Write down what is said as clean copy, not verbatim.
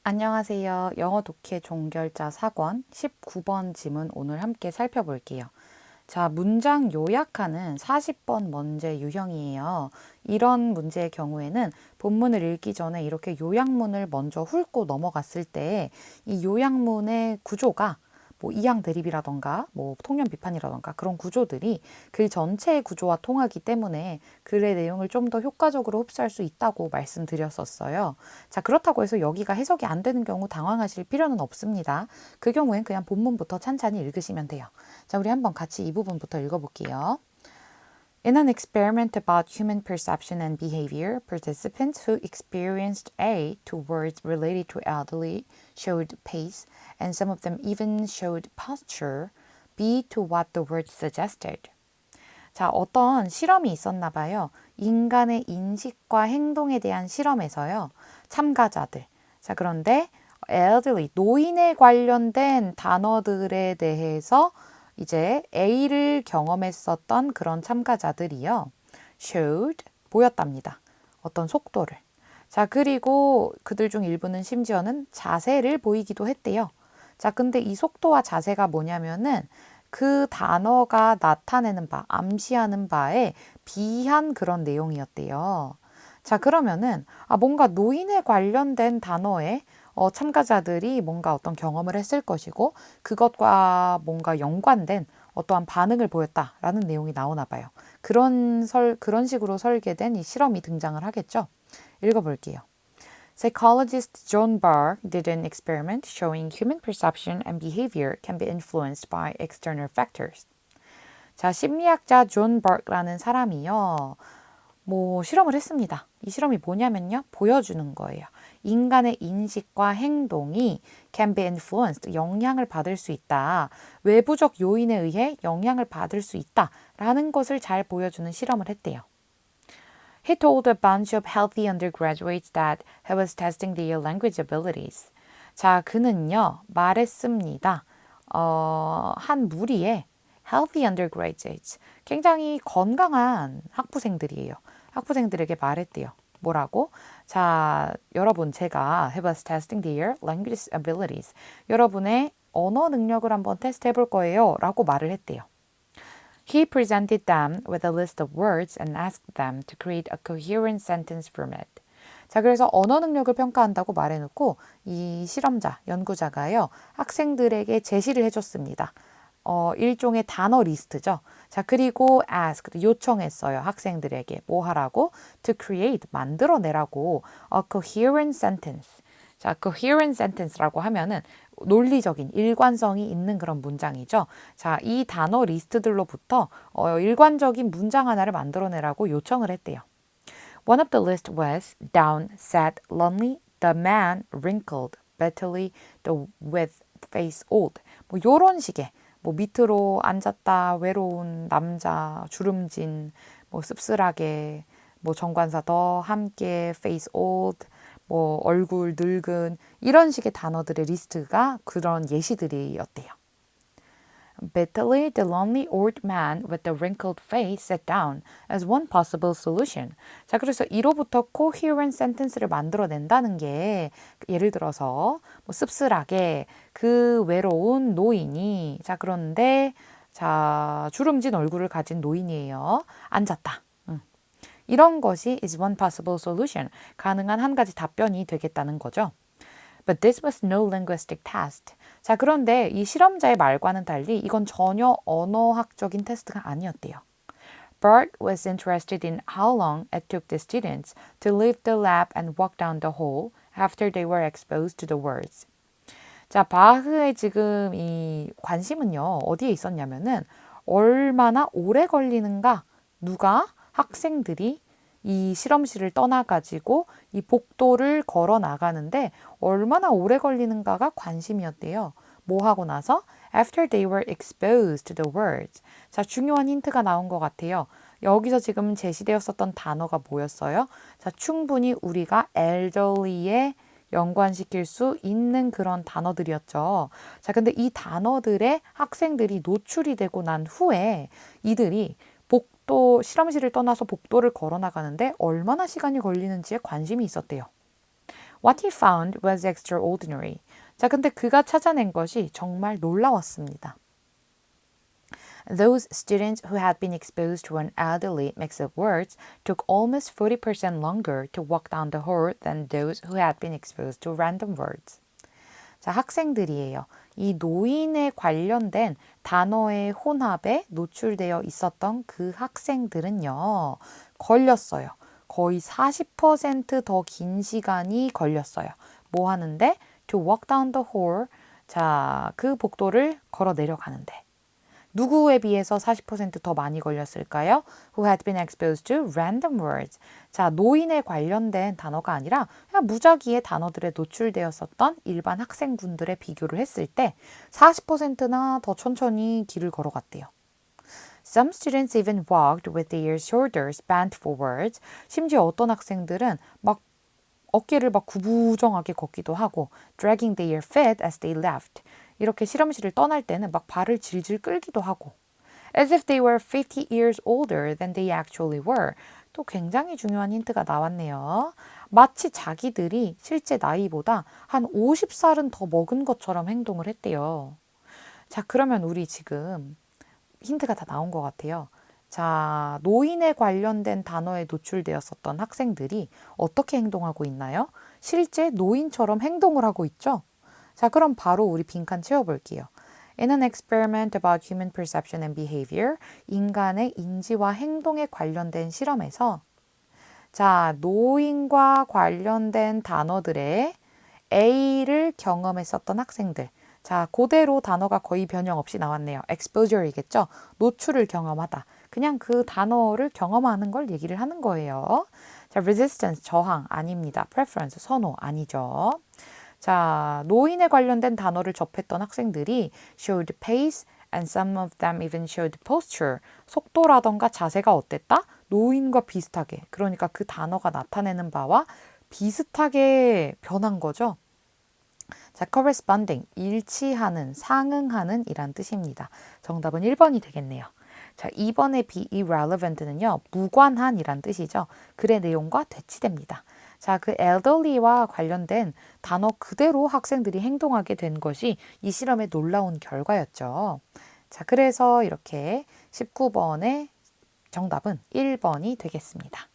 안녕하세요. 영어 독해 종결자 4권 19번 지문 오늘 함께 살펴볼게요. 자, 문장 요약하는 40번 문제 유형이에요. 이런 문제의 경우에는 본문을 읽기 전에 이렇게 요약문을 먼저 훑고 넘어갔을 때 이 요약문의 구조가 뭐 이양 대립이라던가 뭐 통념 비판이라던가 그런 구조들이 글 전체의 구조와 통하기 때문에 글의 내용을 좀 더 효과적으로 흡수할 수 있다고 말씀드렸었어요. 자, 그렇다고 해서 여기가 해석이 안 되는 경우 당황하실 필요는 없습니다. 그 경우엔 그냥 본문부터 찬찬히 읽으시면 돼요. 자, 우리 한번 같이 이 부분부터 읽어볼게요. In an experiment about human perception and behavior, participants who experienced A to words related to elderly showed pace, and some of them even showed posture, B to what the words suggested. 자, 어떤 실험이 있었나 봐요. 인간의 인식과 행동에 대한 실험에서요. 참가자들. 자, 그런데 elderly, 노인에 관련된 단어들에 대해서 이제 A를 경험했었던 그런 참가자들이요. showed, 보였답니다. 어떤 속도를. 자, 그리고 그들 중 일부는 심지어는 자세를 보이기도 했대요. 자, 근데 이 속도와 자세가 뭐냐면은 그 단어가 나타내는 바, 암시하는 바에 비한 그런 내용이었대요. 자, 그러면은 뭔가 노인에 관련된 단어에 참가자들이 뭔가 어떤 경험을 했을 것이고 그것과 뭔가 연관된 어떠한 반응을 보였다라는 내용이 나오나 봐요. 그런 식으로 설계된 이 실험이 등장을 하겠죠. 읽어볼게요. Psychologist John Barr did an experiment showing human perception and behavior can be influenced by external factors. 자, 심리학자 존 버크라는 사람이요. 실험을 했습니다. 이 실험이 뭐냐면요. 보여주는 거예요. 인간의 인식과 행동이 can be influenced, 영향을 받을 수 있다. 외부적 요인에 의해 영향을 받을 수 있다라는 것을 잘 보여주는 실험을 했대요. He told a bunch of healthy undergraduates that he was testing their language abilities. 자, 그는요, 말했습니다. 한 무리의 healthy undergraduates, 굉장히 건강한 학부생들이에요. 학부생들에게 말했대요. 뭐라고? 자, 여러분, 제가 he was testing their language abilities. 여러분의 언어 능력을 한번 테스트 해볼 거예요. 라고 말을 했대요. He presented them with a list of words and asked them to create a coherent sentence from it. 자, 그래서 언어 능력을 평가한다고 말해놓고 이 실험자, 연구자가요, 학생들에게 제시를 해줬습니다. 일종의 단어 리스트죠. 자, 그리고 ask, 요청했어요. 학생들에게 뭐 하라고? To create, 만들어내라고 a coherent sentence. 자, coherent sentence라고 하면은 논리적인 일관성이 있는 그런 문장이죠. 자, 이 단어 리스트들로부터 일관적인 문장 하나를 만들어내라고 요청을 했대요. One of the list was down, sat, lonely, the man, wrinkled, bitterly, the with face old. 요런 식의 밑으로 앉았다, 외로운 남자, 주름진, 씁쓸하게, 정관사 더, 함께, face old, 얼굴 늙은 이런 식의 단어들의 리스트가 그런 예시들이었대요. Bitterly, the lonely old man with the wrinkled face sat down as one possible solution. 자, 그래서 이로부터 coherent sentence를 만들어낸다는 게 예를 들어서 씁쓸하게 그 외로운 노인이 그런데 주름진 얼굴을 가진 노인이에요. 앉았다. 이런 것이 is one possible solution. 가능한 한 가지 답변이 되겠다는 거죠. But this was no linguistic test. 자, 그런데 이 실험자의 말과는 달리 이건 전혀 언어학적인 테스트가 아니었대요. Bart was interested in how long it took the students to leave the lab and walk down the hall after they were exposed to the words. 자, 바흐의 지금 이 관심은요, 어디에 있었냐면은 얼마나 오래 걸리는가, 누가 학생들이 이 실험실을 떠나가지고 이 복도를 걸어 나가는데 얼마나 오래 걸리는가가 관심이었대요. 뭐 하고 나서? After they were exposed to the words. 자, 중요한 힌트가 나온 것 같아요. 여기서 지금 제시되었었던 단어가 뭐였어요? 자, 충분히 우리가 elderly에 연관시킬 수 있는 그런 단어들이었죠. 자, 근데 이 단어들에 학생들이 노출이 되고 난 후에 이들이 복도, 실험실을 떠나서 복도를 걸어 나가는데 얼마나 시간이 걸리는지에 관심이 있었대요. What he found was extraordinary. 자, 근데 그가 찾아낸 것이 정말 놀라웠습니다. Those students who had been exposed to an elderly mix of words took almost 40% longer to walk down the hall than those who had been exposed to random words. 자, 학생들이에요. 이 노인에 관련된 단어의 혼합에 노출되어 있었던 그 학생들은요, 걸렸어요. 거의 40%더 긴 시간이 걸렸어요. 뭐 하는데? To walk down the hall. 자, 그 복도를 걸어 내려가는데. 누구에 비해서 40%더 많이 걸렸을까요? Who had been exposed to random words. 자, 노인에 관련된 단어가 아니라 그냥 무작위의 단어들에 노출되었었던 일반 학생분들의 비교를 했을 때 40%나 더 천천히 길을 걸어갔대요. Some students even walked with their shoulders bent forwards. 심지어 어떤 학생들은 막 어깨를 막 구부정하게 걷기도 하고 dragging their feet as they left. 이렇게 실험실을 떠날 때는 막 발을 질질 끌기도 하고 as if they were 50 years older than they actually were. 또 굉장히 중요한 힌트가 나왔네요. 마치 자기들이 실제 나이보다 한 50살은 더 먹은 것처럼 행동을 했대요. 자, 그러면 우리 지금 힌트가 다 나온 것 같아요. 자, 노인에 관련된 단어에 노출되었었던 학생들이 어떻게 행동하고 있나요? 실제 노인처럼 행동을 하고 있죠? 자, 그럼 바로 우리 빈칸 채워볼게요. In an experiment about human perception and behavior, 인간의 인지와 행동에 관련된 실험에서 자, 노인과 관련된 단어들의 A를 경험했었던 학생들. 자, 그대로 단어가 거의 변형 없이 나왔네요. exposure이겠죠? 노출을 경험하다. 그냥 그 단어를 경험하는 걸 얘기를 하는 거예요. 자, resistance, 저항 아닙니다. preference, 선호 아니죠. 자, 노인에 관련된 단어를 접했던 학생들이 showed pace and some of them even showed posture. 속도라던가 자세가 어땠다? 노인과 비슷하게. 그러니까 그 단어가 나타내는 바와 비슷하게 변한 거죠. 자, corresponding, 일치하는, 상응하는 이란 뜻입니다. 정답은 1번이 되겠네요. 자, 2번의 be irrelevant는요, 무관한 이란 뜻이죠. 글의 내용과 대치됩니다. 자, 그 elderly와 관련된 단어 그대로 학생들이 행동하게 된 것이 이 실험의 놀라운 결과였죠. 자, 그래서 이렇게 19번의 정답은 1번이 되겠습니다.